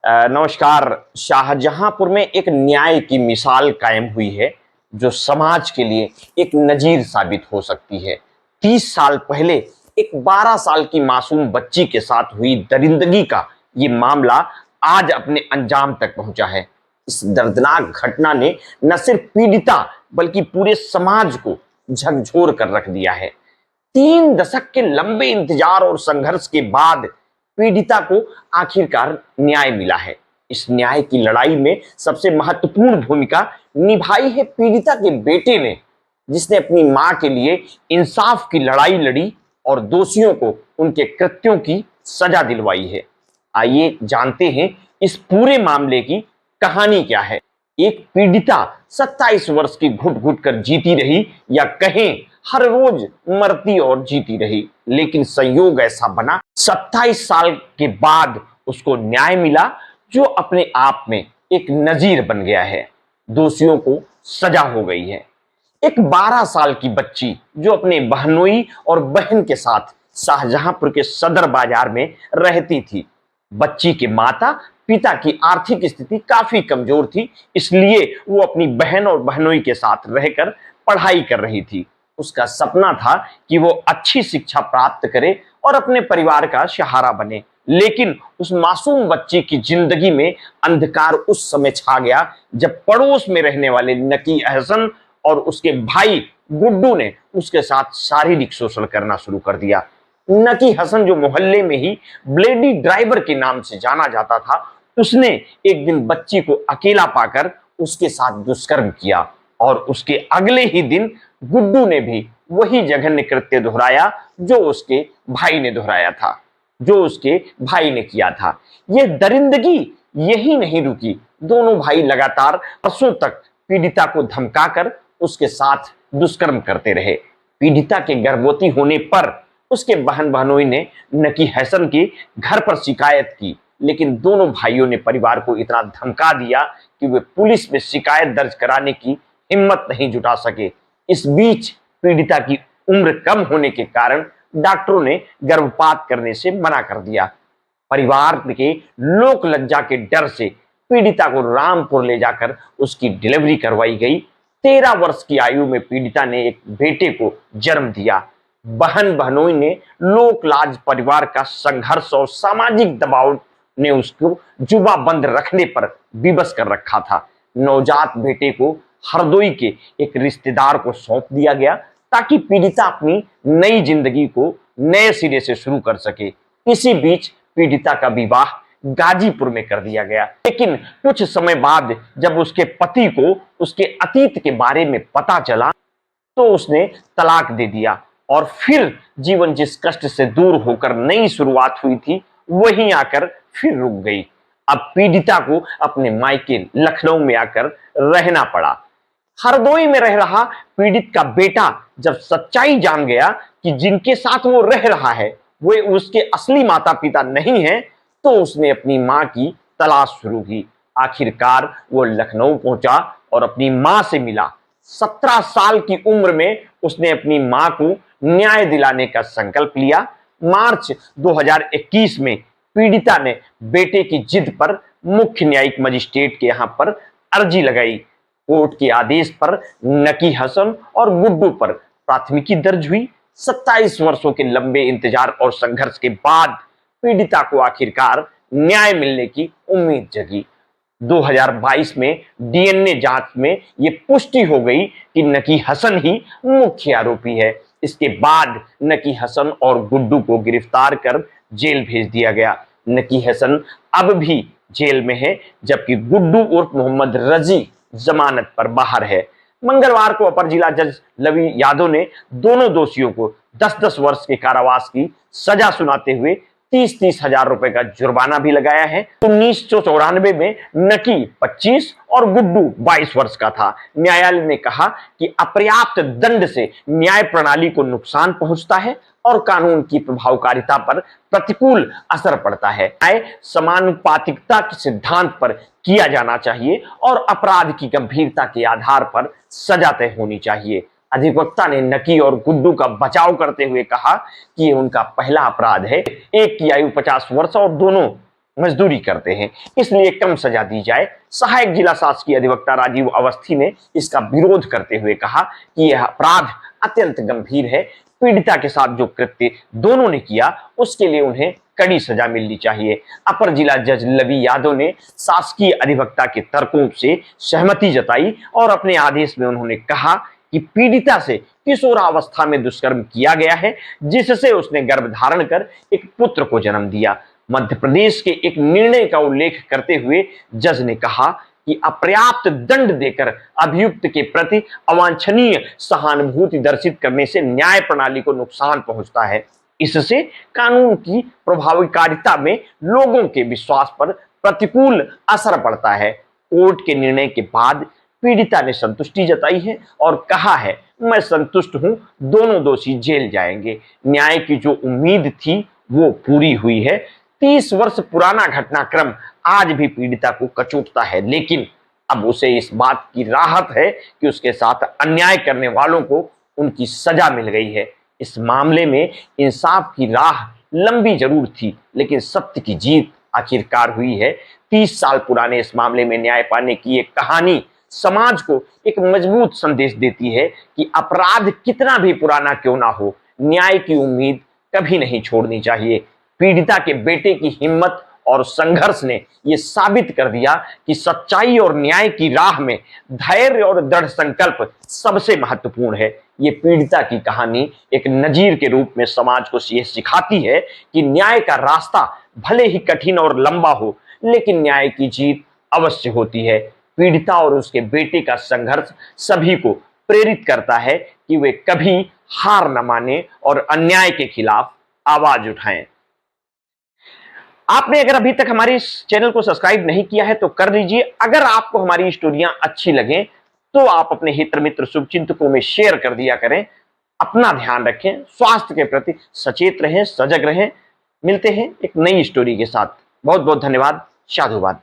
नमस्कार। शाहजहांपुर में एक न्याय की मिसाल कायम हुई है जो समाज के लिए एक नजीर साबित हो सकती है। 30 साल पहले एक 12 साल की मासूम बच्ची के साथ हुई दरिंदगी का ये मामला आज अपने अंजाम तक पहुंचा है। इस दर्दनाक घटना ने न सिर्फ पीड़िता बल्कि पूरे समाज को झकझोर कर रख दिया है। 3 दशक के लंबे इंतजार और संघर्ष के बाद पीड़िता को आखिरकार न्याय मिला है। इस न्याय की लड़ाई में सबसे महत्वपूर्ण भूमिका निभाई है पीड़िता के बेटे ने, जिसने अपनी मां के लिए इंसाफ की लड़ाई लड़ी और दोषियों को उनके कृत्यों की सजा दिलवाई है। आइए जानते हैं इस पूरे मामले की कहानी क्या है। एक पीड़िता 27 वर्ष की घुट घुट कर जीती रही, या कहें हर रोज मरती और जीती रही, लेकिन संयोग ऐसा बना 27 साल के बाद उसको न्याय मिला जो अपने आप में एक नजीर बन गया है। दोषियों को सजा हो गई है। एक 12 साल की बच्ची जो अपने बहनोई और बहन के साथ शाहजहांपुर के सदर बाजार में रहती थी। बच्ची के माता पिता की आर्थिक स्थिति काफी कमजोर थी, इसलिए वो अपनी बहन और बहनोई के साथ रहकर पढ़ाई कर रही थी। उसका सपना था कि वो अच्छी शिक्षा प्राप्त करे और अपने परिवार का सहारा बने, लेकिन उस मासूम बच्ची की जिंदगी में अंधकार उस समय छा गया जब पड़ोस में रहने वाले नकी अहसन और उसके भाई गुड्डू ने उसके साथ शारीरिक शोषण करना शुरू कर दिया। नकी हसन, जो मोहल्ले में ही ब्लेडी ड्राइवर के नाम से जाना जाता था, उसने एक दिन बच्ची को अकेला पाकर उसके साथ दुष्कर्म किया और उसके अगले ही दिन गुड्डू ने भी वही जघन्य कृत्य दोहराया जो उसके भाई ने दोहराया था, जो उसके भाई ने किया था। यह दरिंदगी यही नहीं रुकी। दोनों भाई लगातार वर्षों तक पीड़िता को धमकाकर उसके साथ दुष्कर्म करते रहे। पीड़िता के गर्भवती होने पर उसके बहन बहनोई ने नकी हसन की घर पर शिकायत की, लेकिन दोनों भाइयों ने परिवार को इतना धमका दिया कि वे पुलिस में शिकायत दर्ज कराने की हिम्मत नहीं जुटा सके। इस बीच पीड़िता की उम्र कम होने के कारण डॉक्टरों ने गर्भपात करने से मना कर दिया। परिवार के लोक लज्जा के डर से पीड़िता को रामपुर ले जाकर उसकी डिलीवरी करवाई गई। 13 वर्ष की आयु में पीड़िता ने एक बेटे को जन्म दिया। बहन बहनोई ने लोक लाज, परिवार का संघर्ष और सामाजिक दबाव ने उसको जुबा बंद रखने पर विवश कर रखा था। नवजात बेटे को हरदोई के एक रिश्तेदार को सौंप दिया गया ताकि पीड़िता अपनी नई जिंदगी को नए सिरे से शुरू कर सके। इसी बीच पीड़िता का विवाह गाजीपुर में कर दिया गया, लेकिन कुछ समय बाद जब उसके पति को उसके अतीत के बारे में पता चला तो उसने तलाक दे दिया और फिर जीवन जिस कष्ट से दूर होकर नई शुरुआत हुई थी वहीं आकर फिर रुक गई। अब पीड़िता को अपने मायके लखनऊ में आकर रहना पड़ा। हरदोई में रह रहा पीड़ित का बेटा जब सच्चाई जान गया कि जिनके साथ वो रह रहा है वे उसके असली माता पिता नहीं हैं, तो उसने अपनी मां की तलाश शुरू की। आखिरकार वो लखनऊ पहुंचा और अपनी मां से मिला। 17 साल की उम्र में उसने अपनी मां को न्याय दिलाने का संकल्प लिया। मार्च 2021 में पीड़िता ने बेटे की जिद पर मुख्य न्यायिक मजिस्ट्रेट के यहां पर अर्जी लगाई। कोर्ट के आदेश पर नकी हसन और गुड्डू पर प्राथमिकी दर्ज हुई। 27 वर्षों के लंबे इंतजार और संघर्ष के बाद पीड़िता को आखिरकार न्याय मिलने की उम्मीद जगी। 2022 में डीएनए जांच में यह पुष्टि हो गई कि नकी हसन ही मुख्य आरोपी है। इसके बाद नकी हसन और गुड्डू को गिरफ्तार कर जेल भेज दिया गया। नकी हसन अब भी जेल में है, जबकि गुड्डू उर्फ मोहम्मद रजी जमानत पर बाहर है। मंगलवार को अपर जिला जज लवी यादव ने दोनों दोषियों को 10-10 वर्ष के कारावास की सजा सुनाते हुए 30-30 हजार रुपए का जुर्माना भी लगाया है। 1994 में नकी 25 और गुड्डू 22 वर्ष का था। न्यायालय ने कहा कि अपर्याप्त दंड से न्याय प्रणाली को नुकसान पहुंचता है और कानून की प्रभावकारिता पर प्रतिकूल असर पड़ता है। न्याय समानुपातिकता के सिद्धांत पर किया जाना चाहिए और अपराध की गंभीरता के आधार पर सजा तय होनी चाहिए। अधिवक्ता ने नकी और गुड्डू का बचाव करते हुए कहा कि ये उनका पहला अपराध है। एक की आयु 50 वर्ष और दोनों मजदूरी करते हैं, इसलिए कम सजा दी जाए। सहायक जिला शासकीय अधिवक्ता राजीव अवस्थी ने इसका विरोध करते हुए कहा कि यह अपराध अत्यंत गंभीर है। पीड़िता के साथ जो कृत्य दोनों ने किया उसके लिए उन्हें कड़ी सजा मिलनी चाहिए। अपर जिला जज लवी यादव ने शासकीय अधिवक्ता के तर्कों से सहमति जताई और अपने आदेश में उन्होंने कहा कि पीड़िता से किशोरावस्था में दुष्कर्म किया गया है, जिससे उसने गर्भ धारण कर एक पुत्र को जन्म दिया। मध्य प्रदेश के एक निर्णय का उल्लेख करते हुए जज ने कहा कि अपर्याप्त दंड देकर अभियुक्त के प्रति अवांछनीय सहानुभूति दर्शित करने से न्याय प्रणाली को नुकसान पहुंचता है। इससे कानून की प्रभावकारिता में लोगों के विश्वास पर प्रतिकूल असर पड़ता है। कोर्ट के निर्णय के बाद पीड़िता ने संतुष्टि जताई है और कहा है, मैं संतुष्ट हूं, दोनों दोषी जेल जाएंगे। न्याय की जो उम्मीद थी वो पूरी हुई है। 30 वर्ष पुराना घटनाक्रम आज भी पीड़िता को कचोटता है, लेकिन अब उसे इस बात की राहत है कि उसके साथ अन्याय करने वालों को उनकी सजा मिल गई है। इस मामले में इंसाफ की राह लंबी जरूर थी, लेकिन सत्य की जीत आखिरकार हुई है। 30 साल पुराने इस मामले में न्याय पाने की एक कहानी समाज को एक मजबूत संदेश देती है कि अपराध कितना भी पुराना क्यों ना हो, न्याय की उम्मीद कभी नहीं छोड़नी चाहिए। पीड़िता के बेटे की हिम्मत और संघर्ष ने यह साबित कर दिया कि सच्चाई और न्याय की राह में धैर्य और दृढ़ संकल्प सबसे महत्वपूर्ण है। ये पीड़िता की कहानी एक नजीर के रूप में समाज को यह सिखाती है कि न्याय का रास्ता भले ही कठिन और लंबा हो, लेकिन न्याय की जीत अवश्य होती है। पीड़िता और उसके बेटे का संघर्ष सभी को प्रेरित करता है कि वे कभी हार न माने और अन्याय के खिलाफ आवाज उठाएं। आपने अगर अभी तक हमारे इस चैनल को सब्सक्राइब नहीं किया है तो कर लीजिए। अगर आपको हमारी स्टोरियां अच्छी लगें तो आप अपने हित मित्र शुभचिंतकों में शेयर कर दिया करें। अपना ध्यान रखें, स्वास्थ्य के प्रति सचेत रहें, सजग रहें। मिलते हैं एक नई स्टोरी के साथ। बहुत बहुत धन्यवाद। साधुवाद।